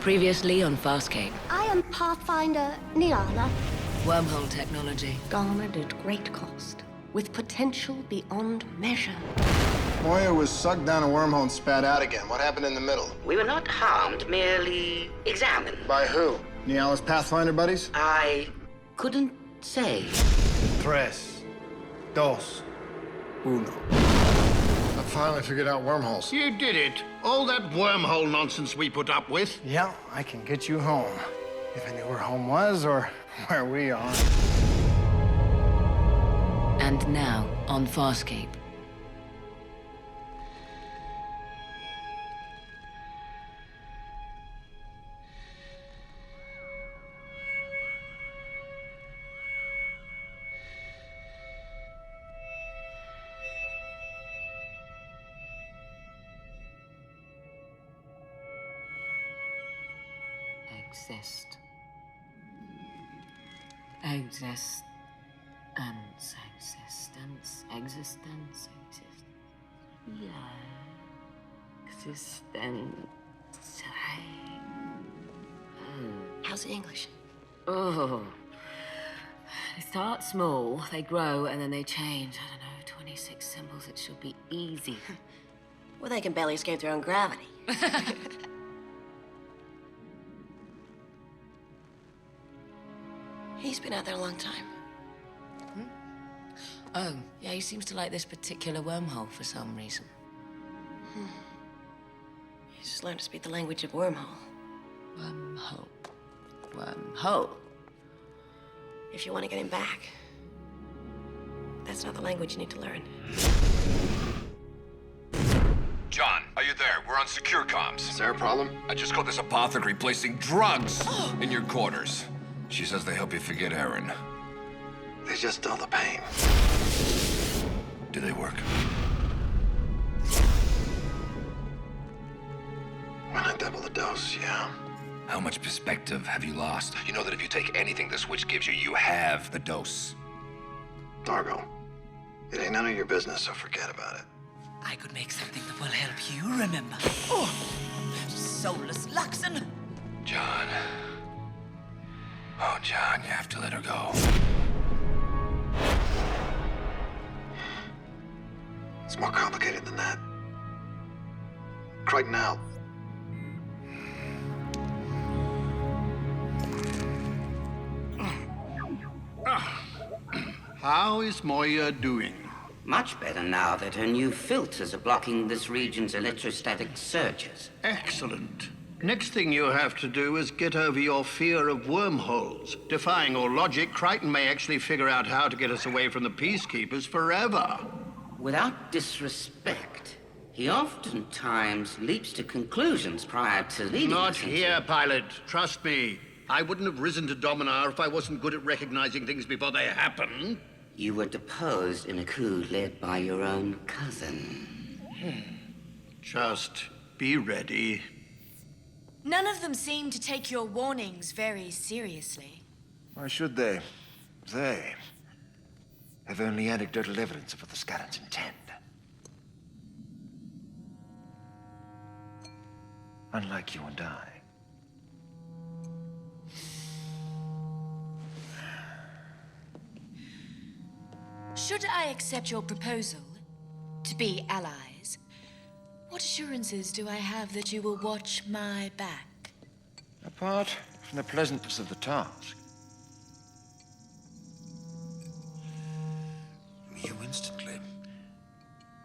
Previously on Farscape. I am Pathfinder Niala. Wormhole technology. Garnered at great cost, with potential beyond measure. Moya was sucked down a wormhole and spat out again. What happened in the middle? We were not harmed, merely examined. By who? Niala's Pathfinder buddies? I couldn't say. Tres. Dos. Uno. I finally figured out wormholes. You did it. All that wormhole nonsense we put up with. Yeah, I can get you home. If I knew where home was or where we are. And now on Farscape. Exist. Existence. Yeah. Existence. How's the English? Oh. They start small, they grow, and then they change. I don't know, 26 symbols. It should be easy. Well, they can barely escape their own gravity. He's been out there a long time. Oh, yeah, he seems to like this particular wormhole for some reason. He's just learned to speak the language of Wormhole. Wormhole. Wormhole. If you want to get him back, that's not the language you need to learn. John, are you there? We're on secure comms. Is there a problem? I just caught this apothecary placing drugs in your quarters. She says they help you forget Aaron. They just dull the pain. Do they work? When I double the dose, yeah. How much perspective have you lost? You know that if you take anything the switch gives you, you have the dose. Dargo, it ain't none of your business, so forget about it. I could make something that will help you remember. Oh, soulless Luxon. John. Oh, John, you have to let her go. It's more complicated than that. Crichton out. How is Moya doing? Much better now that her new filters are blocking this region's electrostatic surges. Excellent. Next thing you have to do is get over your fear of wormholes. Defying all logic, Crichton may actually figure out how to get us away from the Peacekeepers forever. Without disrespect, he oftentimes leaps to conclusions prior to leading Not us into- here, pilot. Trust me. I wouldn't have risen to Dominar if I wasn't good at recognizing things before they happen. You were deposed in a coup led by your own cousin. Just be ready. None of them seem to take your warnings very seriously. Why should they? They have only anecdotal evidence of what the Scarrans intend. Unlike you and I. Should I accept your proposal to be allies, what assurances do I have that you will watch my back? Apart from the pleasantness of the task, you instantly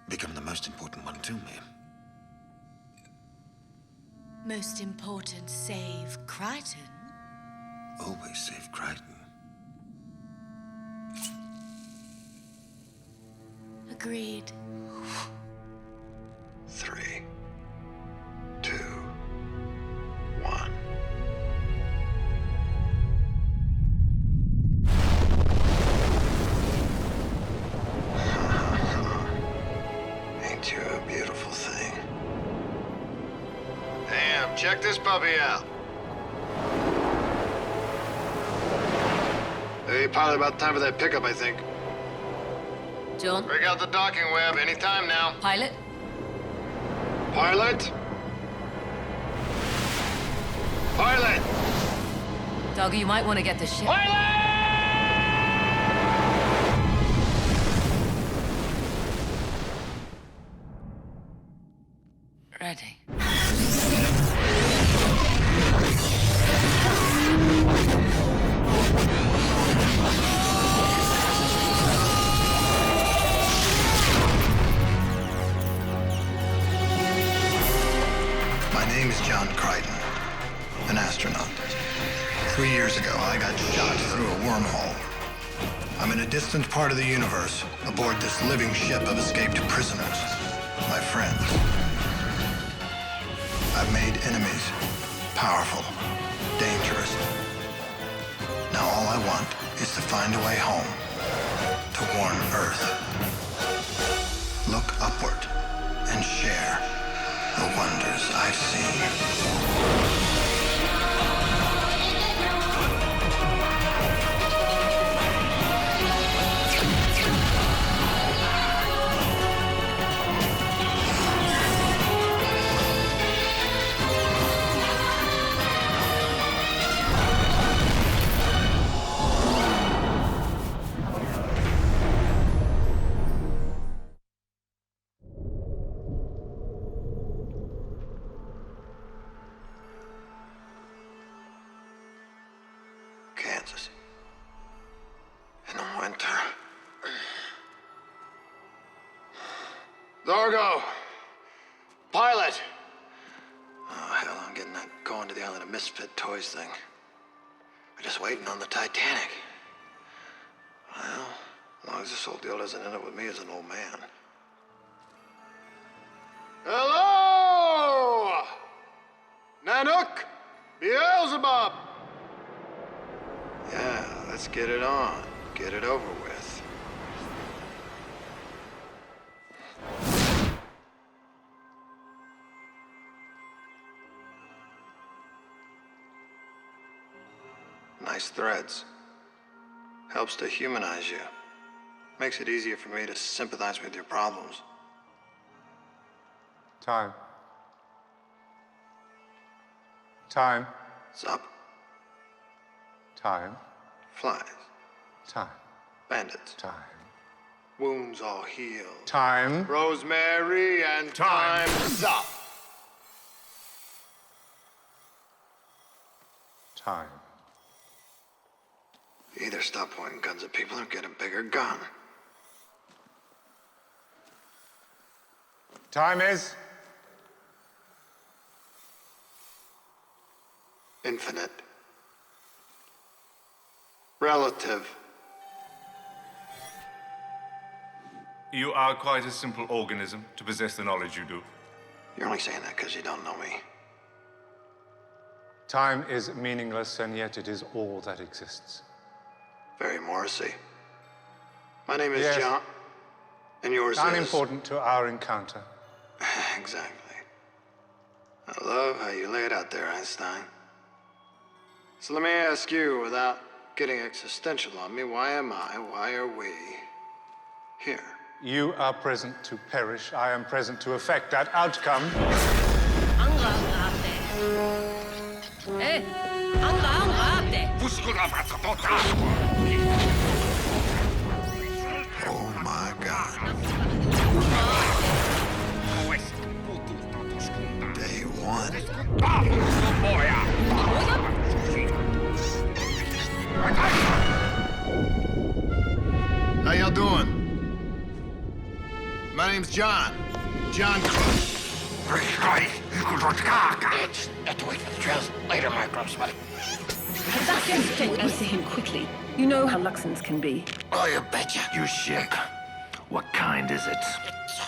become the most important one to me. Most important, save Crichton. Always save Crichton. Agreed. 3, 2, 1. Ain't you a beautiful thing? Damn, check this puppy out. Hey, pilot, about time for that pickup, I think. John? Break out the docking web anytime now. Pilot? Pilot? Doggo, you might want to get the ship. Ready. My name is John Crichton, an astronaut. 3 years ago, I got shot through a wormhole. I'm in a distant part of the universe, aboard this living ship of escaped prisoners, my friends. I've made enemies, powerful, dangerous. Now all I want is to find a way home, to warn Earth. Look upward and share the wonders I've seen. Kansas. In the winter. Dargo! Pilot! Oh, hell, I'm getting that going to the Island of Misfit Toys thing. We're just waiting on the Titanic. Well, as long as this old deal doesn't end up with me as an old man. Hello! Nanook! Beelzebub! Yeah, let's get it on. Get it over with. Nice threads. Helps to humanize you. Makes it easier for me to sympathize with your problems. Time. Time. What's up? Time. Flies. Time. Bandits. Time. Wounds all healed. Time. Rosemary and time's up. Time. You either stop pointing guns at people or get a bigger gun. Time is... Infinite. Relative. You are quite a simple organism to possess the knowledge you do. You're only saying that because you don't know me. Time is meaningless, and yet it is all that exists. Very Morrissey. My name is Yes. John. And yours is... Unimportant to our encounter. Exactly. I love how you lay it out there, Einstein. So let me ask you, without getting existential on me, why are we here? You are present to perish. I am present to effect that outcome. Oh my God. Day one. How y'all doing? My name's John. John Crichton. Have to wait for the trails later, microbes, buddy. Get us to him quickly. You know how Luxons can be. Oh, you betcha. Your ship. What kind is it? It's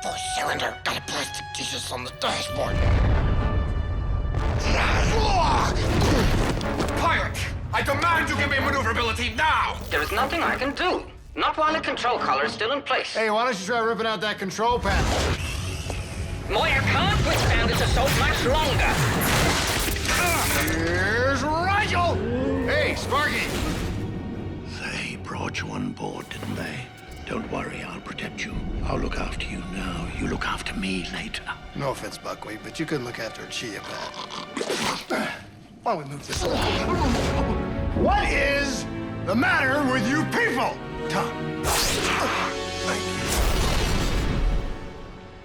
four-cylinder. Got a plastic Jesus on the dashboard. Pilot! I demand you give me maneuverability now! There is nothing I can do. Not while the control collar is still in place. Hey, why don't you try ripping out that control panel? Moya can't withstand its assault much longer. Here's Rigel! Hey, Sparky! They brought you on board, didn't they? Don't worry, I'll protect you. I'll look after you now. You look after me later. No offense, Buckwheat, but you couldn't look after a chia pet. Why don't we move this along? What is the matter with you people? Tom. Thank you.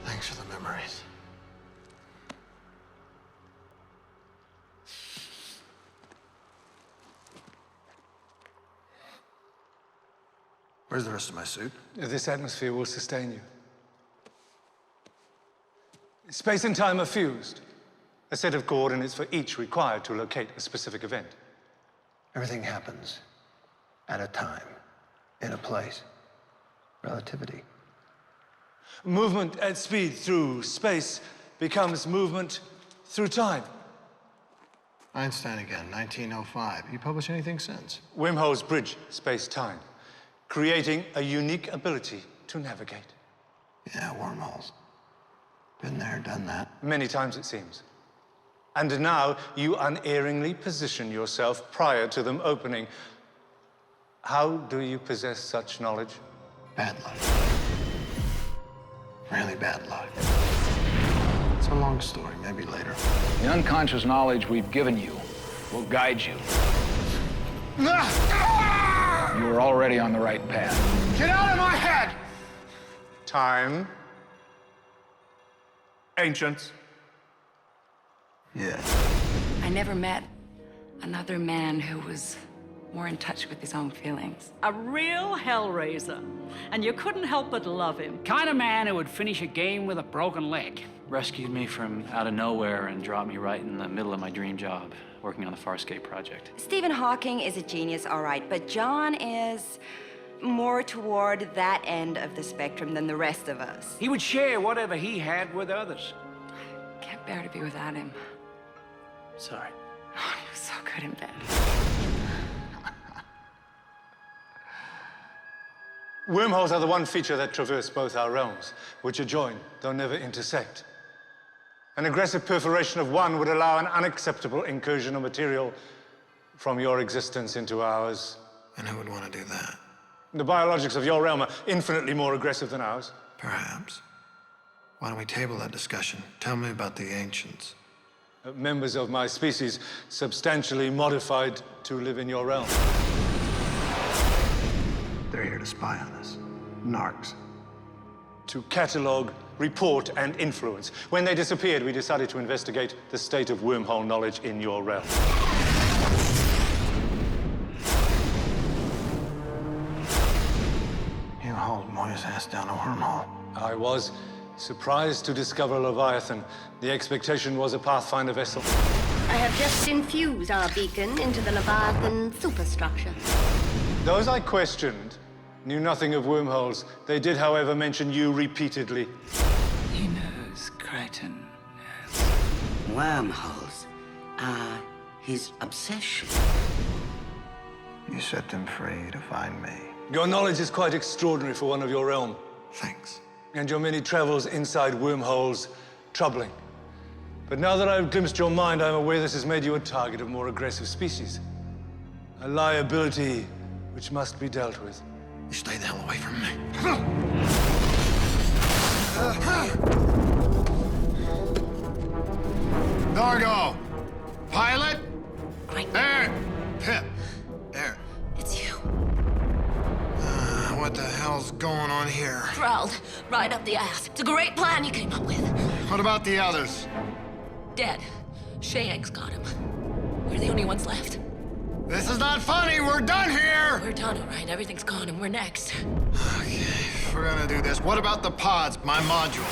Thanks for the memories. Where's the rest of my suit? This atmosphere will sustain you. Space and time are fused. A set of coordinates for each required to locate a specific event. Everything happens at a time, in a place. Relativity. Movement at speed through space becomes movement through time. Einstein again, 1905. You publish anything since? Wormholes bridge space-time, creating a unique ability to navigate. Yeah, wormholes. Been there, done that. Many times, it seems. And now you unerringly position yourself prior to them opening. How do you possess such knowledge? Bad luck. Really bad luck. It's a long story, maybe later. The unconscious knowledge we've given you will guide you. You are already on the right path. Get out of my head! Time. Ancients. Yeah. I never met another man who was more in touch with his own feelings. A real hellraiser. And you couldn't help but love him. Kind of man who would finish a game with a broken leg. Rescued me from out of nowhere and dropped me right in the middle of my dream job, working on the Farscape project. Stephen Hawking is a genius, all right, but John is more toward that end of the spectrum than the rest of us. He would share whatever he had with others. Can't bear to be without him. Sorry. Oh, he was so good in bed. Wormholes are the one feature that traverse both our realms, which are joined, though never intersect. An aggressive perforation of one would allow an unacceptable incursion of material from your existence into ours. And who would want to do that? The biologics of your realm are infinitely more aggressive than ours. Perhaps. Why don't we table that discussion? Tell me about the ancients. Members of my species, substantially modified to live in your realm. They're here to spy on us. Narcs. To catalog, report, and influence. When they disappeared, we decided to investigate the state of wormhole knowledge in your realm. You hauled Moya's ass down a wormhole. I was surprised to discover Leviathan. The expectation was a Pathfinder vessel. I have just infused our beacon into the Leviathan superstructure. Those I questioned knew nothing of wormholes. They did, however, mention you repeatedly. He knows, Crichton. Wormholes are his obsession. You set them free to find me. Your knowledge is quite extraordinary for one of your realm. Thanks. And your many travels inside wormholes, troubling. But now that I've glimpsed your mind, I'm aware this has made you a target of more aggressive species. A liability which must be dealt with. You stay the hell away from me. Dargo! Pilot? Great. There! Pip! There. It's you. What the hell's going on here? Thralled, right up the ass. It's a great plan you came up with. What about the others? Dead. Shayank's got him. We're the only ones left. This is not funny. We're done here. We're done, all right. Everything's gone, and we're next. Okay, if we're gonna do this. What about the pods? My module.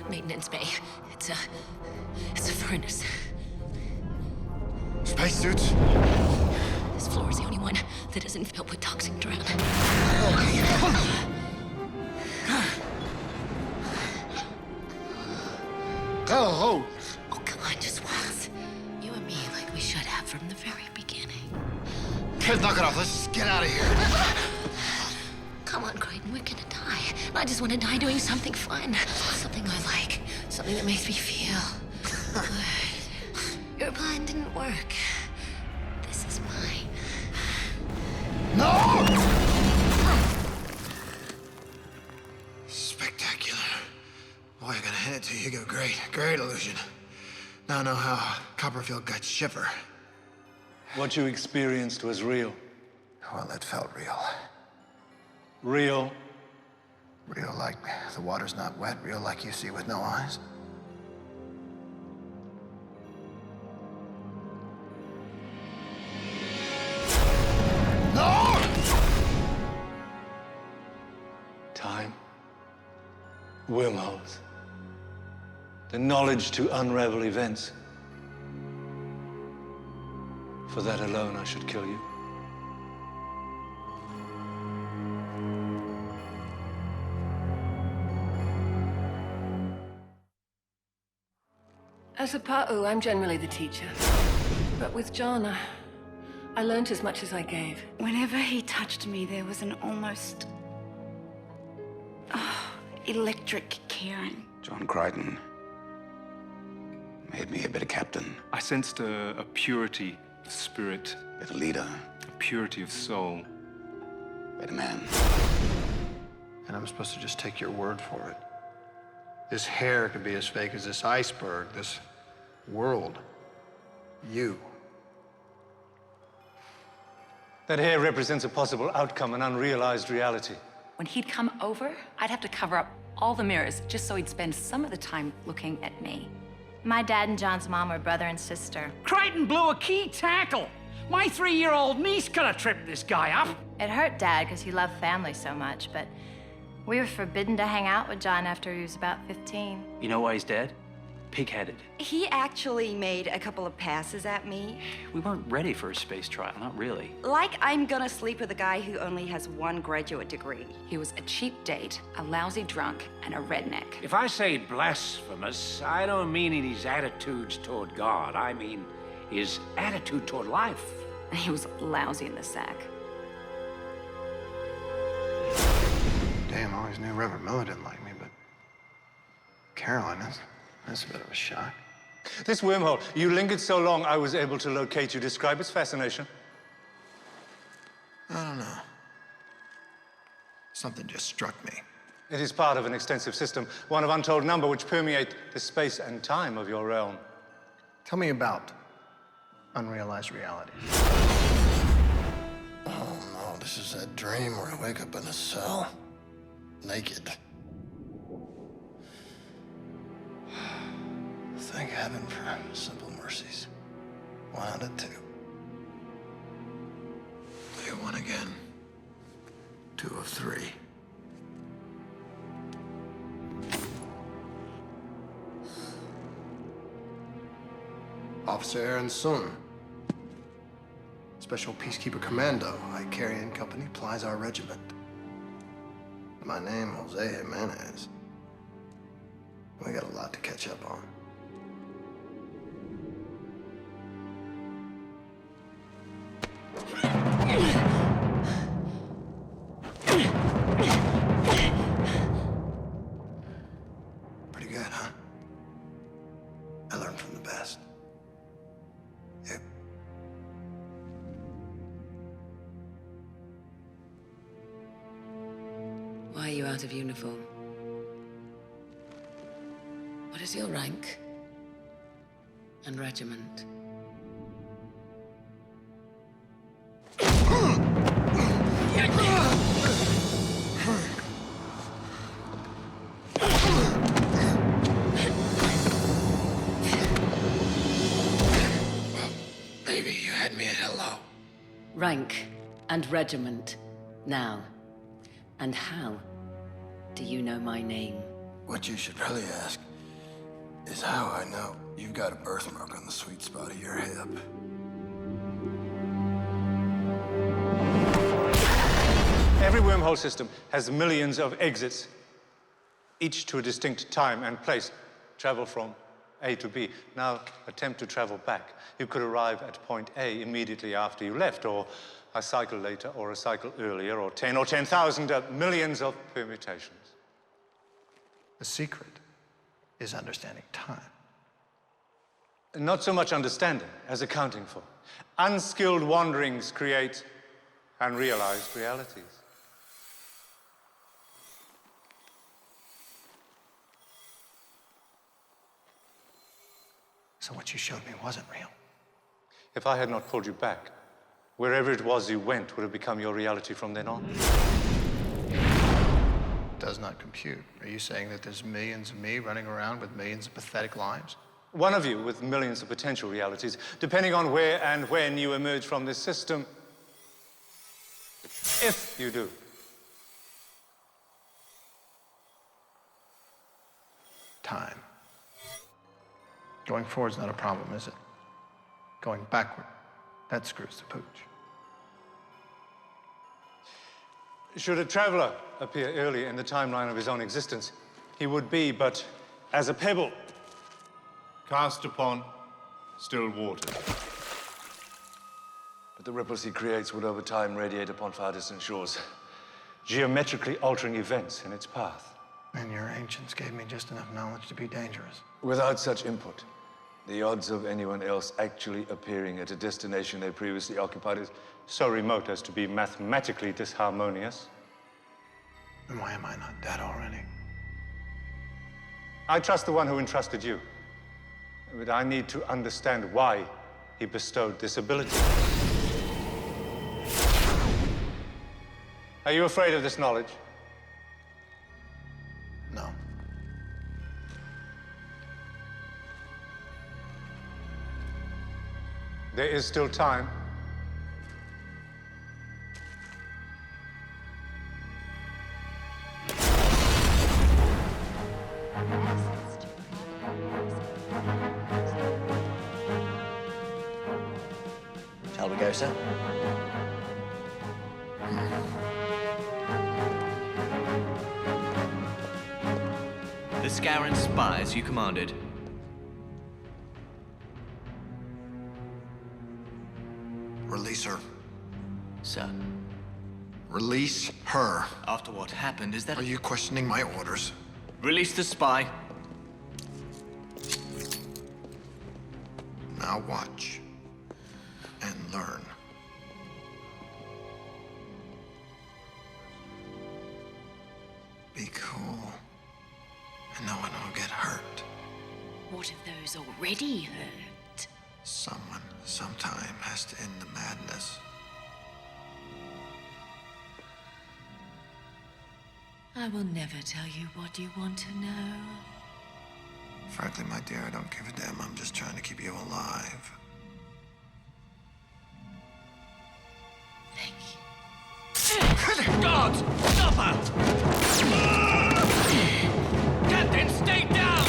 Maintenance bay. It's a furnace. Spacesuits? This floor is the only one that isn't filled with toxic drown. Oh, come on, just once. You and me, like we should have from the very beginning. Kid, knock it off. Let's just get out of here. Come on, Crichton, we're gonna die. I just want to die doing something fun. Something I like. Something that makes me feel good. Your plan didn't work. This is mine. No! Spectacular. Boy, I'm gonna hand it to you. You go great. Great illusion. Now I know how Copperfield got shiver. What you experienced was real. Well, it felt real. Real? Real like the water's not wet, real like you see with no eyes. No! Time. Wormholes. The knowledge to unravel events. For that alone, I should kill you. As a Pa'u, I'm generally the teacher. But with John, I learned as much as I gave. Whenever he touched me, there was an almost electric caring. John Crichton made me a better captain. I sensed a purity of spirit. Better leader. A purity of soul. Better man. And I'm supposed to just take your word for it. This hair could be as fake as this iceberg, this world. You. That hair represents a possible outcome, an unrealized reality. When he'd come over, I'd have to cover up all the mirrors just so he'd spend some of the time looking at me. My dad and John's mom were brother and sister. Crichton blew a key tackle. My 3-year-old niece could have tripped this guy up. It hurt Dad because he loved family so much, but we were forbidden to hang out with John after he was about 15. You know why he's dead? Pig-headed. He actually made a couple of passes at me. We weren't ready for a space trial, not really. Like I'm gonna sleep with a guy who only has 1 graduate degree. He was a cheap date, a lousy drunk, and a redneck. If I say blasphemous, I don't mean in his attitudes toward God. I mean his attitude toward life. And he was lousy in the sack. Damn, I always knew Reverend Miller didn't like me, but Caroline, that's a bit of a shock. This wormhole, you lingered so long, I was able to locate you. Describe its fascination. I don't know. Something just struck me. It is part of an extensive system, one of untold number, which permeate the space and time of your realm. Tell me about Unrealized Reality. Oh no, this is that dream where I wake up in a cell, naked. Thank heaven for simple mercies. 1 out of 2. They 1 again. 2 of 3. Officer Aaron Sun. Special Peacekeeper Commando, Icarian Company, plies our regiment. My name, Jose Jimenez. We got a lot to catch up on. Pretty good, huh? I learned from the best. Yep. Why are you out of uniform? What is your rank and regiment? Baby, you had me at hello. Rank and regiment. Now. And how do you know my name? What you should really ask is how I know you've got a birthmark on the sweet spot of your hip. Every wormhole system has millions of exits, each to a distinct time and place. Travel from A to B. Now attempt to travel back. You could arrive at point A immediately after you left, or a cycle later, or a cycle earlier, or 10 or 10,000, millions of permutations. The secret is understanding time. Not so much understanding as accounting for. Unskilled wanderings create unrealized realities. So what you showed me wasn't real. If I had not pulled you back, wherever it was you went would have become your reality from then on. Does not compute. Are you saying that there's millions of me running around with millions of pathetic lives? One of you with millions of potential realities, depending on where and when you emerge from this system. If you do. Time. Going forward's not a problem, is it? Going backward, that screws the pooch. Should a traveler appear early in the timeline of his own existence, he would be but as a pebble. Cast upon still water. But the ripples he creates would over time radiate upon far distant shores, geometrically altering events in its path. And your ancients gave me just enough knowledge to be dangerous. Without such input, the odds of anyone else actually appearing at a destination they previously occupied is so remote as to be mathematically disharmonious. And why am I not dead already? I trust the one who entrusted you. But I need to understand why he bestowed this ability. Are you afraid of this knowledge? No. There is still time. Shall we go, sir? The Scarran spies you commanded. Release her. Sir. Release her. After what happened, is that... Are you questioning my orders? Release the spy. Now watch. And learn. Be cool. And no one will get hurt. What if those already hurt? Someone, sometime, has to end the madness. I will never tell you what you want to know. Frankly, my dear, I don't give a damn. I'm just trying to keep you alive. Thank you. God! Stop her! Captain, stay down!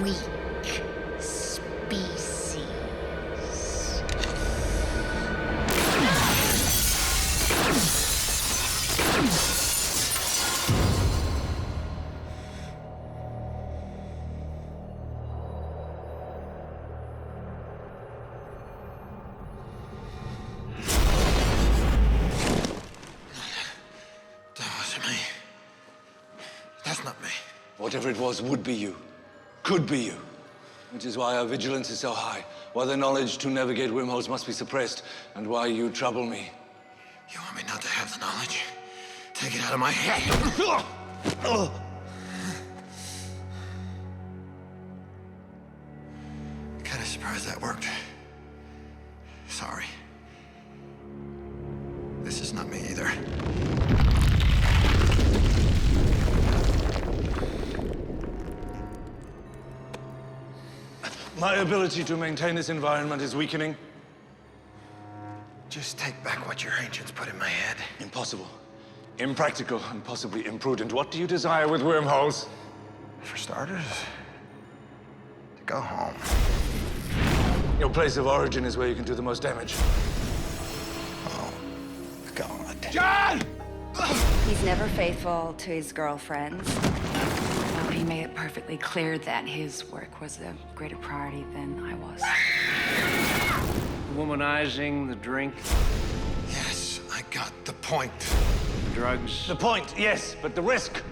Weak species. That wasn't me. That's not me. whatever it was would be you, could be you. Which is why our vigilance is so high, why the knowledge to navigate wormholes must be suppressed, and why you trouble me. You want me not to have the knowledge? Take it out of my head. Kind of surprised that worked. Sorry. This is not me either. My ability to maintain this environment is weakening. Just take back what your ancients put in my head. Impossible. Impractical and possibly imprudent. What do you desire with wormholes? For starters, to go home. Your place of origin is where you can do the most damage. Oh, God. John! He's never faithful to his girlfriends. Well, he made it perfectly clear that his work was a greater priority than I was. Womanizing, the drink, Yes, I got the point. the drugs. The point, yes, but the risk.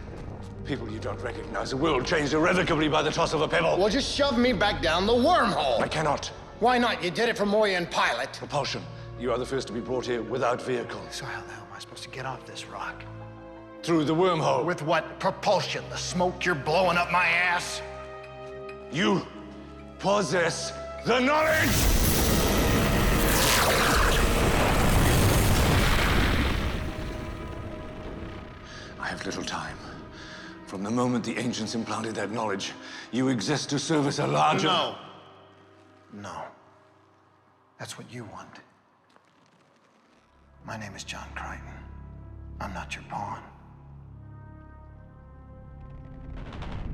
People you don't recognize, a world changed irrevocably by the toss of a pebble. Well, just shove me back down the wormhole. I cannot. Why not? You did it for Moya and Pilot. Propulsion. You are the first to be brought here without vehicle. So how the hell am I supposed to get off this rock? Through the wormhole. With what propulsion? The smoke you're blowing up my ass? You possess the knowledge! I have little time. From the moment the ancients implanted that knowledge, you exist to service a larger... No. No. That's what you want. My name is John Crichton. I'm not your pawn.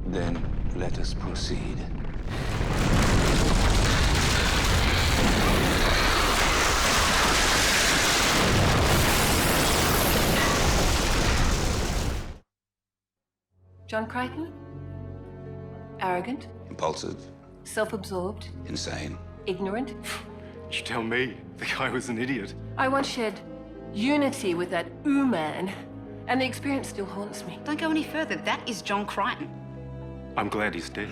Then let us proceed. John Crichton? Arrogant, Impulsive, self-absorbed, insane. ignorant. You tell me. The guy was an idiot. I once shared unity with that man, and the experience still haunts me. Don't go any further. That is John Crichton. I'm glad he's dead.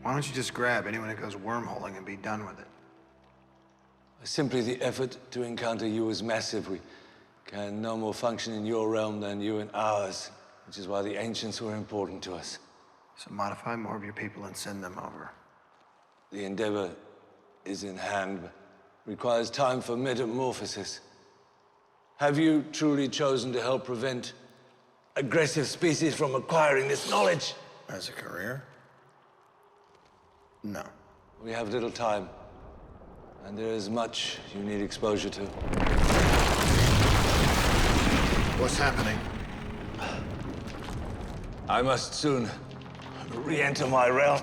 Why don't you just grab anyone that goes wormholing and be done with it? Simply the effort to encounter you is massive. We can no more function in your realm than you in ours, which is why the ancients were important to us. So modify more of your people and send them over. The endeavor is in hand, but requires time for metamorphosis. Have you truly chosen to help prevent aggressive species from acquiring this knowledge? As a career? No. We have little time, and there is much you need exposure to. What's happening? I must soon re-enter my realm.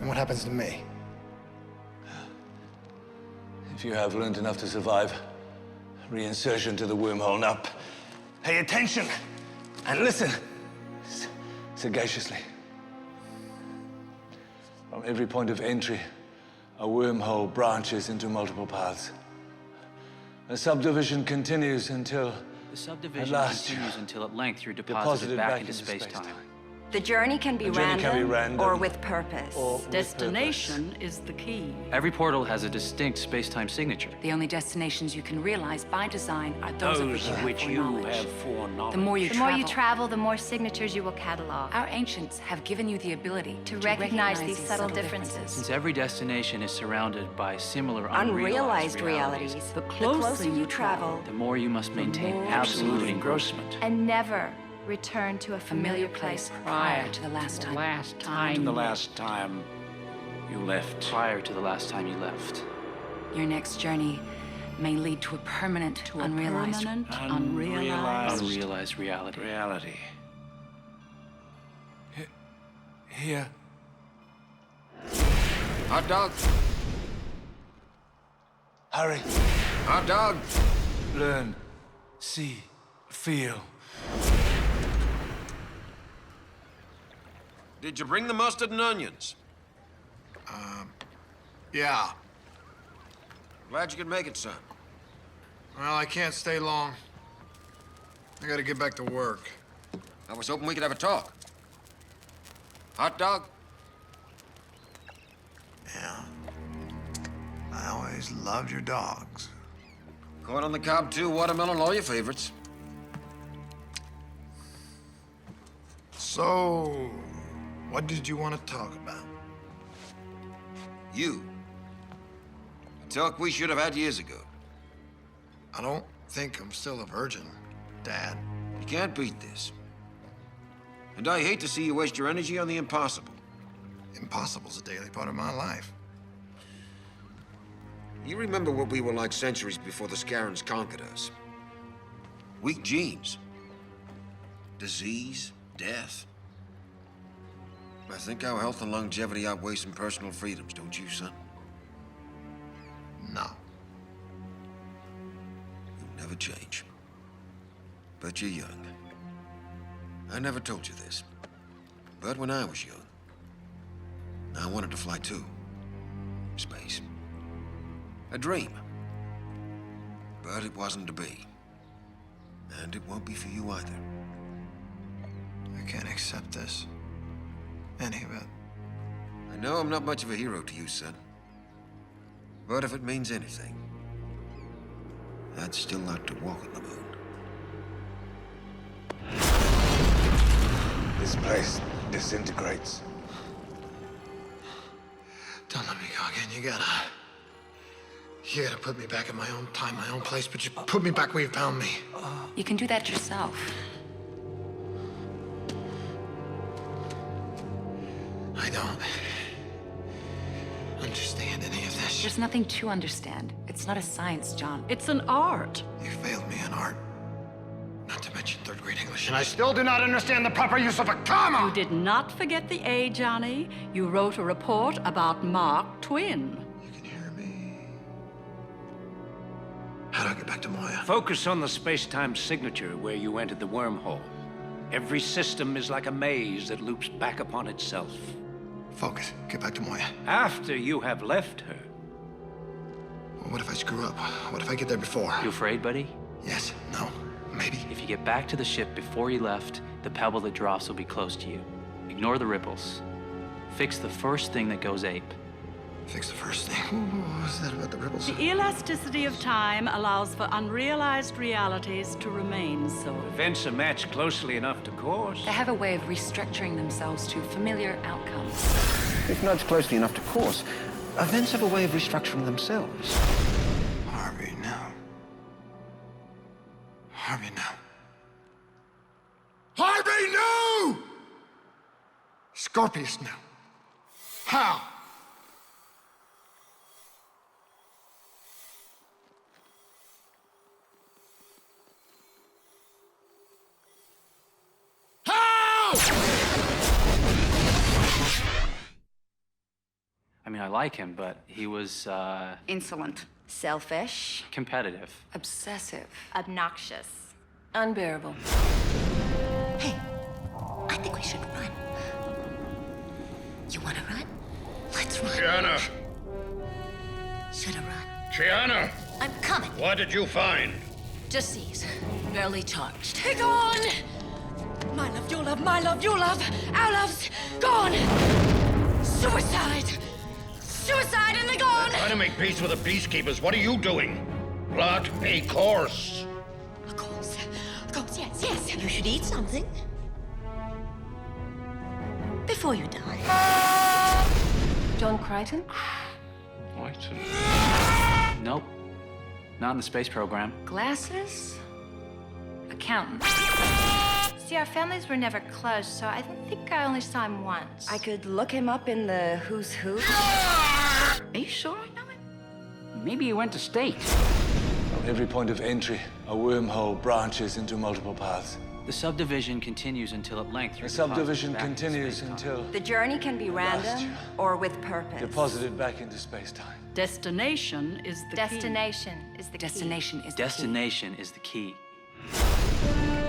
And what happens to me? If you have learned enough to survive, reinsertion to the wormhole. Now, pay attention and listen sagaciously. From every point of entry, a wormhole branches into multiple paths. The subdivision continues until, The subdivision at last, continues until at length you're deposited back into space-time. The journey can be random or with purpose. Destination is the key. Every portal has a distinct space-time signature. The only destinations you can realize by design are those of which you have foreknowledge. The more you travel, the more signatures you will catalog. Our ancients have given you the ability to recognize these subtle differences. Since every destination is surrounded by similar Unrealized realities. The closer you travel, the more you must maintain absolute engrossment. And never return to a familiar place prior to the last time. The last time you left. Prior to the last time you left. Your next journey may lead to a permanent, unrealized reality. Here. Hot dog. Hurry. Hot dog. Learn. See. Feel. Did you bring the mustard and onions? Yeah. Glad you could make it, son. Well, I can't stay long. I gotta get back to work. I was hoping we could have a talk. Hot dog? Yeah. I always loved your dogs. Corn on the cob, too, watermelon, all your favorites. So, what did you want to talk about? You. A talk we should have had years ago. I don't think I'm still a virgin, Dad. You can't beat this. And I hate to see you waste your energy on the impossible. Impossible's a daily part of my life. You remember what we were like centuries before the Scarrans conquered us? Weak genes. Disease, death. I think our health and longevity outweigh some personal freedoms, don't you, son? No. You'll never change. But you're young. I never told you this, but when I was young, I wanted to fly too. Space. A dream. But it wasn't to be. And it won't be for you either. I can't accept this. Any of it. I know I'm not much of a hero to you, son. But if it means anything, I'd still like to walk on the moon. This place disintegrates. Don't let me go again. You gotta put me back in my own time, my own place, but you put me back where you found me. You can do that yourself. I don't understand any of this. There's nothing to understand. It's not a science, John. It's an art. You failed me in art. Not to mention third-grade English. And I still do not understand the proper use of a comma! You did not forget the A, Johnny. You wrote a report about Mark Twain. How do I get back to Moya? Focus on the space-time signature where you entered the wormhole. Every system is like a maze that loops back upon itself. Focus. Get back to Moya. After you have left her. What if I screw up? What if I get there before? You afraid, buddy? Yes. No. Maybe. If you get back to the ship before you left, the pebble that drops will be close to you. Ignore the ripples. Fix the first thing that goes ape. Fix the first thing. What was that about the ripples? The elasticity of time allows for unrealized realities to remain so. Events are matched closely enough to course. They have a way of restructuring themselves to familiar outcomes. If nudged closely enough to course, events have a way of restructuring themselves. Harvey, no. Harvey, no. Harvey, no! Scorpius, no. How? I mean, I like him, but he was, Insolent. Selfish. competitive. Obsessive. Obnoxious. Unbearable. Hey, I think we should run. You wanna run? Let's run. Gianna! Should I run? Gianna! I'm coming. What did you find? Disease. Barely charged. They're gone! My love, your love, my love, your love, our love's gone! Suicide! Suicide and they're gone! Trying to make peace with the peacekeepers. What are you doing? Plot a course. Of course, yes, yes. You should eat something. Before you die. John Crichton? Nope. Not in the space program. Glasses? Accountant. See, our families were never close, so I think I only saw him once. I could look him up in the who's who. Are you sure I know him? Maybe he went to state. From every point of entry, a wormhole branches into multiple paths. The subdivision continues until at length The subdivision continues until The journey can be random or with purpose. deposited back into space-time. Destination is the Destination is the Destination key. is the Destination is the key.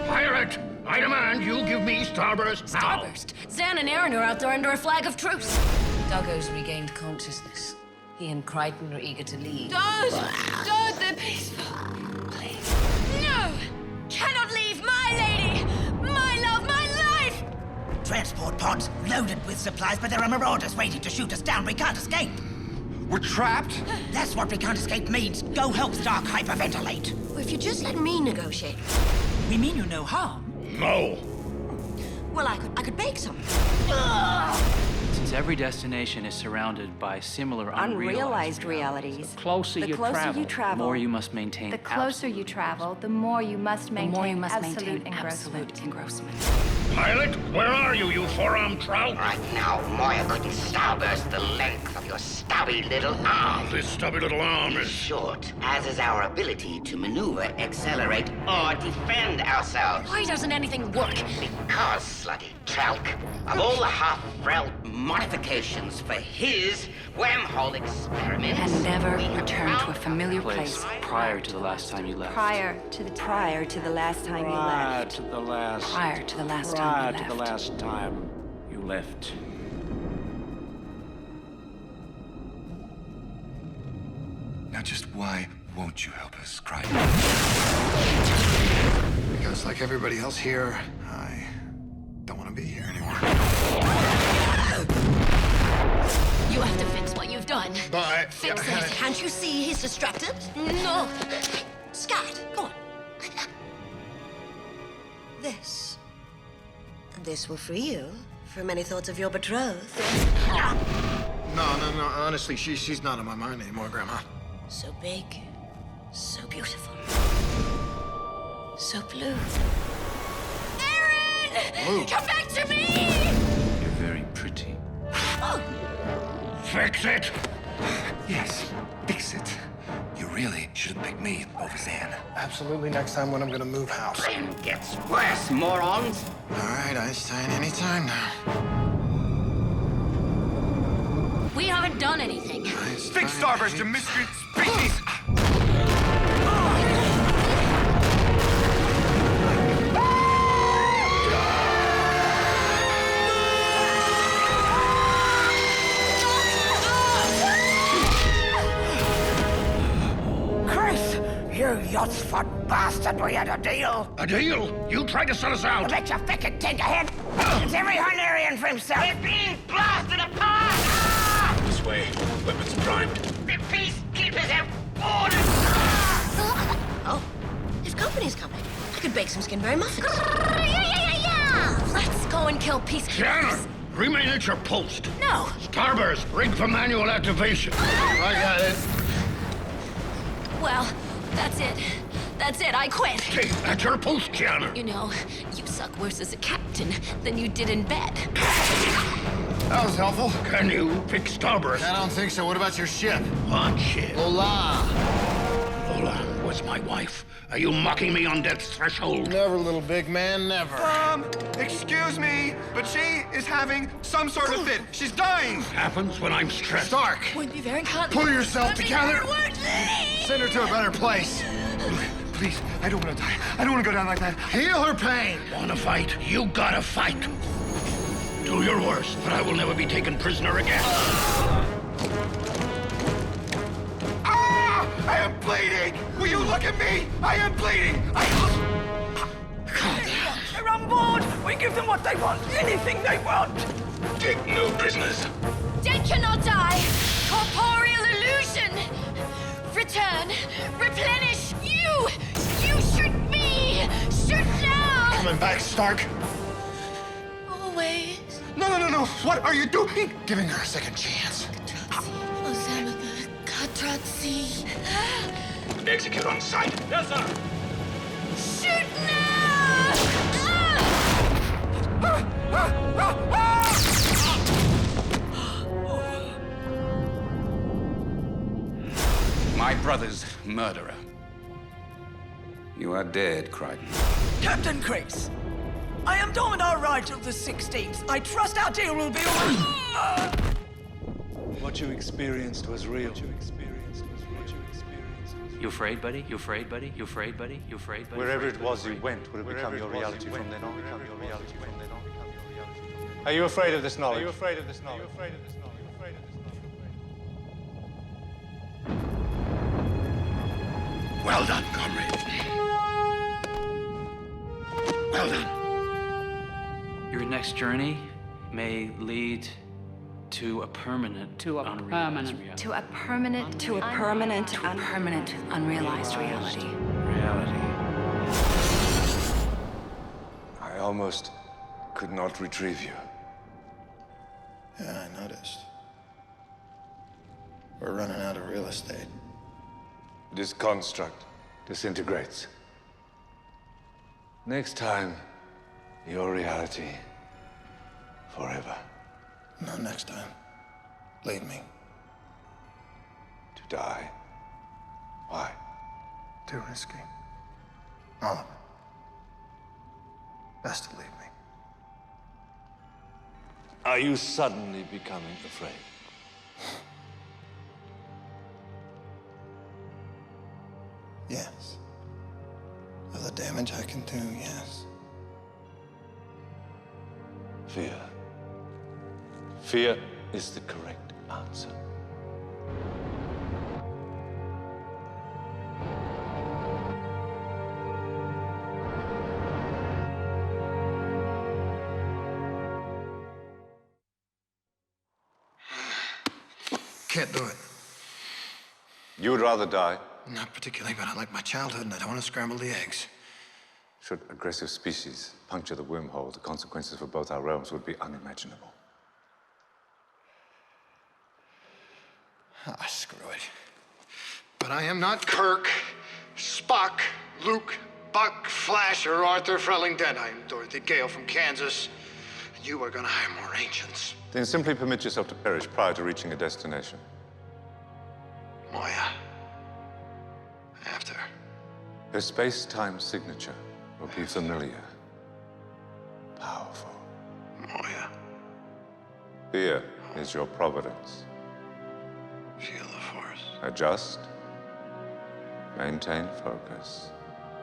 Pirate! I demand you give me Starburst now. Starburst? Zan and Aaron are out there under a flag of truce. Duggo's regained consciousness. He and Crichton are eager to leave. Don't, they're peaceful. Please. No! Cannot leave my lady! My love, my life! Transport pods loaded with supplies, but there are marauders waiting to shoot us down. We can't escape. We're trapped? That's what we can't escape means. Go help Stark hyperventilate. Well, if you just let me negotiate. We mean you no harm. No. Well, I could bake some. Since every destination is surrounded by similar Unrealized realities. The closer The you closer travel, you the travel, more you must maintain The closer you travel, the more you must maintain absolute engrossment. Pilot, where are you, you four-armed trout? Right now, Moya couldn't starburst the length of your stubby little arm. This stubby little arm It's is... short, as is our ability to maneuver, accelerate, or defend ourselves. Why doesn't anything work? Because, slutty Tralk, of all the half-frelt modifications for his wormhole experiments... And never we return to a found familiar place prior to the last time you left. Prior to the prior to the last time you left. to the last. Prior to the last time. prior time to you the left. last time you left. Now just why won't you help us, Crichton? Because like everybody else here, I don't want to be here anymore. You have to fix what you've done. But Fix it. Can't you see he's distracted? No. Scott, go on. This will free you from any thoughts of your betrothed. No. Honestly, she's not on my mind anymore, Grandma. So big, so beautiful, so blue. Aaron! Come back to me! You're very pretty. Oh. Fix it! Yes, fix it. You really should have picked me over Zan. Absolutely next time when I'm gonna move house. Plan gets worse, morons. All right, Einstein, anytime now. We haven't done anything. Big starburst to miscreant species! Chris, you yacht-fat bastard, we had a deal. A deal? You tried to sell us out. I bet you fucking tinkerhead. It's every Hungarian for himself. We're being blasted apart! This way. Weapons primed. The peacekeepers have orders! Oh, his company's coming. I could bake some skinberry muffins. Yeah! Let's go and kill peacekeepers. Shannon, remain at your post. No! Starburst, rig for manual activation. I got it. Well, that's it. That's it. I quit. Stay at your post, Shannon. You know, you suck worse as a captain than you did in bed. That was helpful. Can you fix Starburst? I don't think so. What about your ship? What ship? Lola. Lola was my wife. Are you mocking me on death's threshold? Never, little big man, never. Excuse me, but she is having some sort of fit. She's dying. Happens when I'm stressed. Stark, Would be very kind. pull yourself together. Send her to a better place. Please, I don't want to die. I don't want to go down like that. Heal her pain. Wanna fight? You gotta fight. Do your worst, but I will never be taken prisoner again. I am bleeding! Will you look at me? I am bleeding! They're on board. We give them what they want, anything they want. Take no prisoners. Dead cannot die. Corporeal illusion. Return. Replenish. You shoot me. Shoot now. Coming back, Stark. Always. No. What are you doing? Giving her a second chance. Execute on sight. Yes, sir. Shoot now! My brother's murderer. You are dead, Crichton. Captain Chris, I am Dominar Rigel the 16th. I trust our deal will be all... What you experienced was real. You afraid, buddy? You afraid, buddy? You afraid, buddy? You afraid, buddy? Wherever it was you went would have become your reality from then on. Are you afraid of this knowledge? Are you afraid of this knowledge? Well done, comrade. Well done. Your next journey may lead to a permanent unrealized unrealized reality. I almost could not retrieve you. Yeah, I noticed. We're running out of real estate. This construct disintegrates. Next time, your reality forever. Not next time. Leave me. To die. Why? Too risky. All of it. Best to leave me. Are you suddenly becoming afraid? Yes. Of the damage I can do, yes. Fear. Fear is the correct answer. Can't do it. You would rather die? Not particularly, but I like my childhood and I don't want to scramble the eggs. Should aggressive species puncture the wormhole, the consequences for both our realms would be unimaginable. Ah, screw it. But I am not Kirk, Spock, Luke, Buck, Flash, or Arthur Frellington. I am Dorothy Gale from Kansas. You are gonna hire more ancients. Then simply permit yourself to perish prior to reaching a destination. Moya. After. Her space-time signature will be familiar, powerful. Moya. Fear is your providence. Feel the force. Adjust. Maintain focus.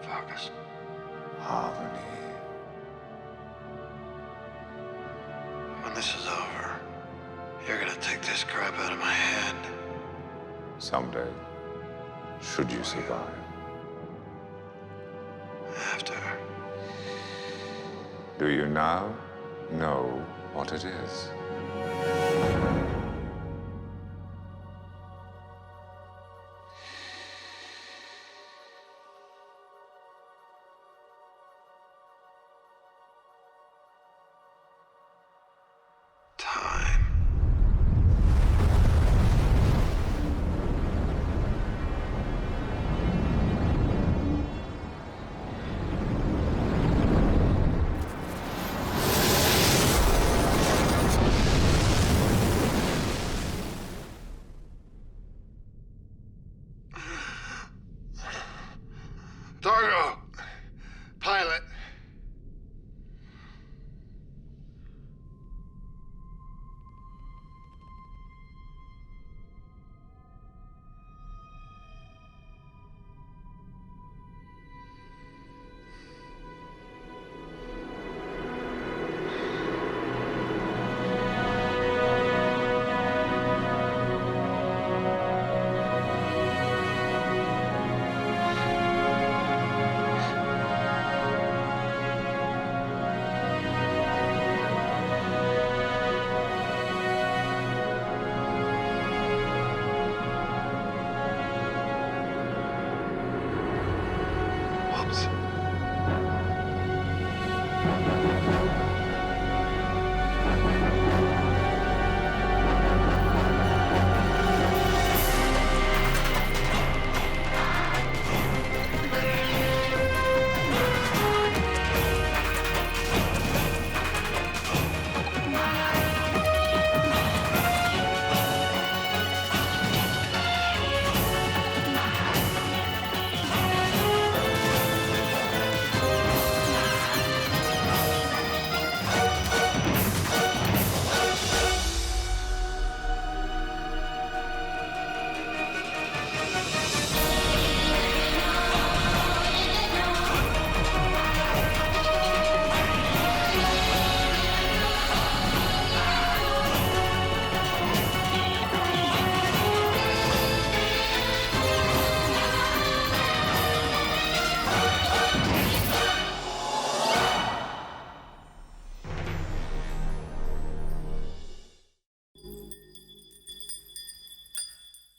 Focus. Harmony. When this is over, you're gonna take this crap out of my head. Someday, should you survive. After. Do you now know what it is?